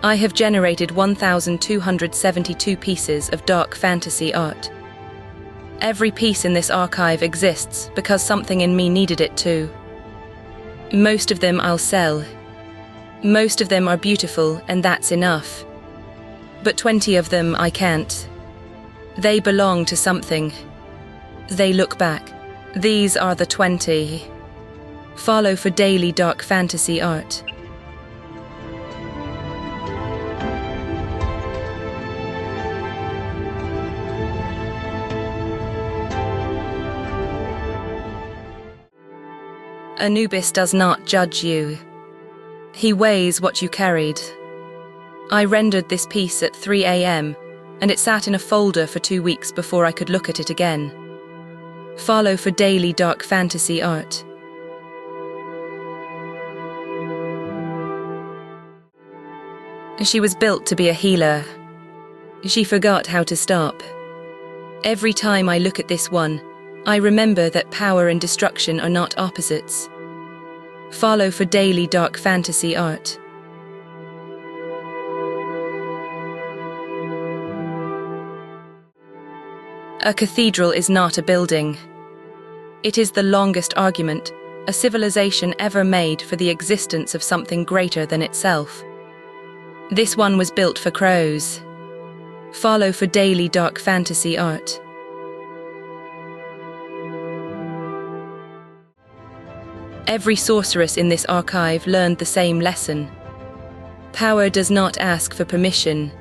I have generated 1,272 pieces of dark fantasy art. Every piece in this archive exists because something in me needed it to. Most of them I'll sell. Most of them are beautiful, and that's enough. But 20 of them I can't. They belong to something. They look back. These are the 20. Follow for daily dark fantasy art. Anubis does not judge you. He weighs what you carried. I rendered this piece at 3 a.m, and it sat in a folder for 2 weeks before I could look at it again. Follow for daily dark fantasy art. She was built to be a healer. She forgot how to stop. Every time I look at this one, I remember that power and destruction are not opposites. Follow for daily dark fantasy art. A cathedral is not a building. It is the longest argument a civilization ever made for the existence of something greater than itself. This one was built for crows. Follow for daily dark fantasy art. Every sorceress in this archive learned the same lesson. Power does not ask for permission.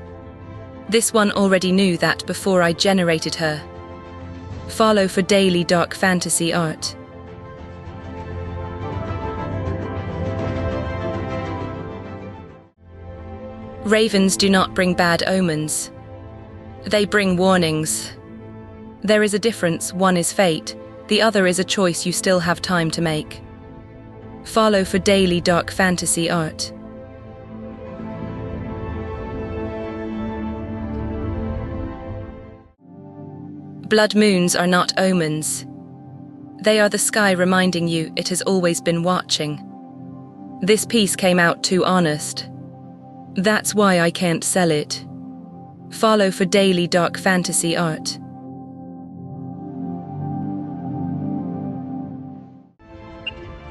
This one already knew that before I generated her. Follow for daily dark fantasy art. Ravens do not bring bad omens. They bring warnings. There is a difference. One is fate, the other is a choice you still have time to make. Follow for daily dark fantasy art. Blood moons are not omens. They are the sky reminding you it has always been watching. This piece came out too honest. That's why I can't sell it. Follow for daily dark fantasy art.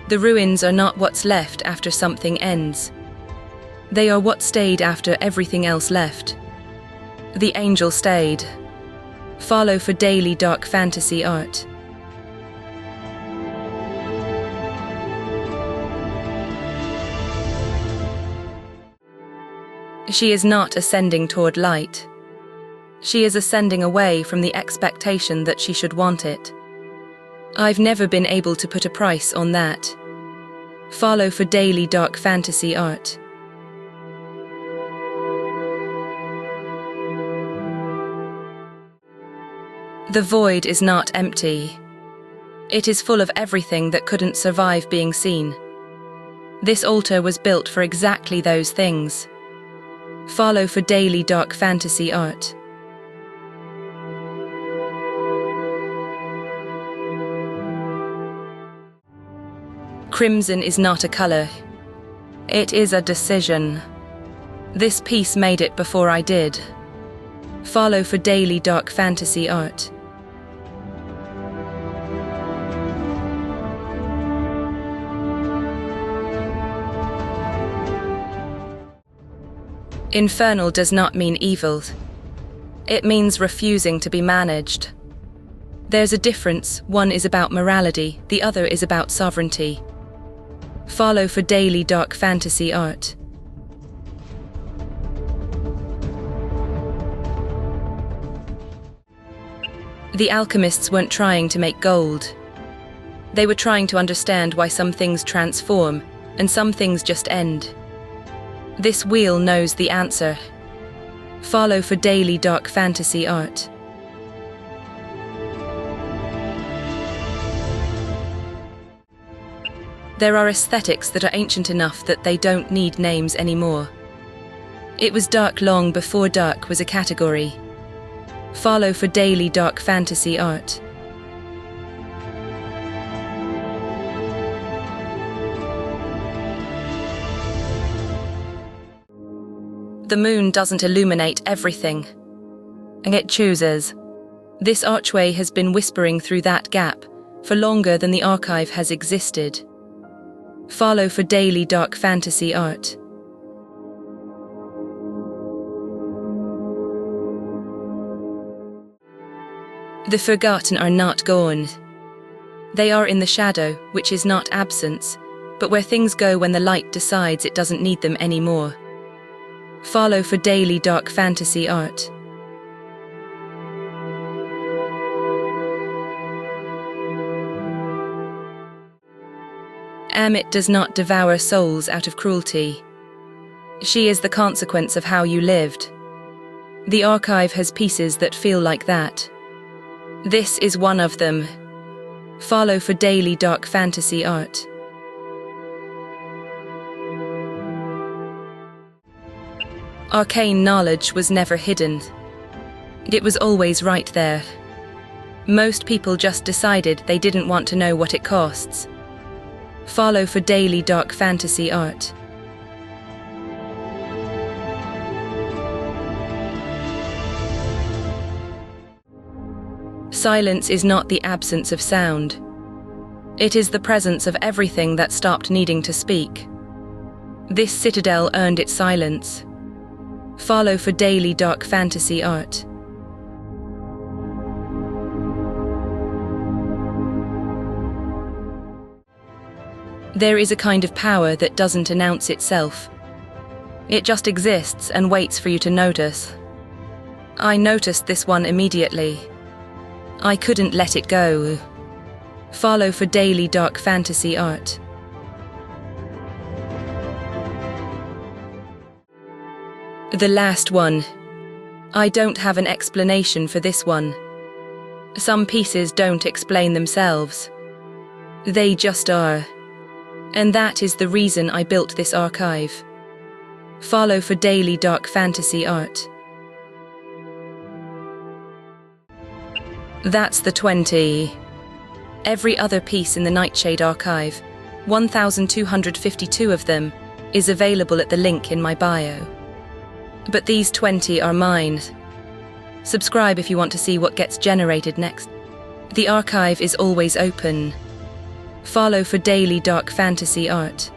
The ruins are not what's left after something ends. They are what stayed after everything else left. The angel stayed. Follow for daily dark fantasy art. She is not ascending toward light. She is ascending away from the expectation that she should want it. I've never been able to put a price on that. Follow for daily dark fantasy art. The void is not empty. It is full of everything that couldn't survive being seen. This altar was built for exactly those things. Follow for daily dark fantasy art. Crimson is not a color. It is a decision. This piece made it before I did. Follow for daily dark fantasy art. Infernal does not mean evil. It means refusing to be managed. There's a difference. One is about morality, the other is about sovereignty. Follow for daily dark fantasy art. The alchemists weren't trying to make gold. They were trying to understand why some things transform and some things just end. This wheel knows the answer. Follow for daily dark fantasy art. There are aesthetics that are ancient enough that they don't need names anymore. It was dark long before dark was a category. Follow for daily dark fantasy art. The moon doesn't illuminate everything. And it chooses. This archway has been whispering through that gap for longer than the archive has existed. Follow for daily dark fantasy art. The forgotten are not gone. They are in the shadow, which is not absence, but where things go when the light decides it doesn't need them anymore. Follow for daily dark fantasy art. Ammit does not devour souls out of cruelty. She is the consequence of how you lived. The archive has pieces that feel like that. This is one of them. Follow for daily dark fantasy art. Arcane knowledge was never hidden. It was always right there. Most people just decided they didn't want to know what it costs. Follow for daily dark fantasy art. Silence is not the absence of sound. It is the presence of everything that stopped needing to speak. This citadel earned its silence. Follow for daily dark fantasy art. There is a kind of power that doesn't announce itself. It just exists and waits for you to notice. I noticed this one immediately. I couldn't let it go. Follow for daily dark fantasy art. The last one. I don't have an explanation for this one. Some pieces don't explain themselves. They just are. And that is the reason I built this archive. Follow for daily dark fantasy art. That's the 20. Every other piece in the Nightshade Archive, 1,252 of them, is available at the link in my bio. But these 20 are mine. Subscribe if you want to see what gets generated next. The archive is always open. Follow for daily dark fantasy art.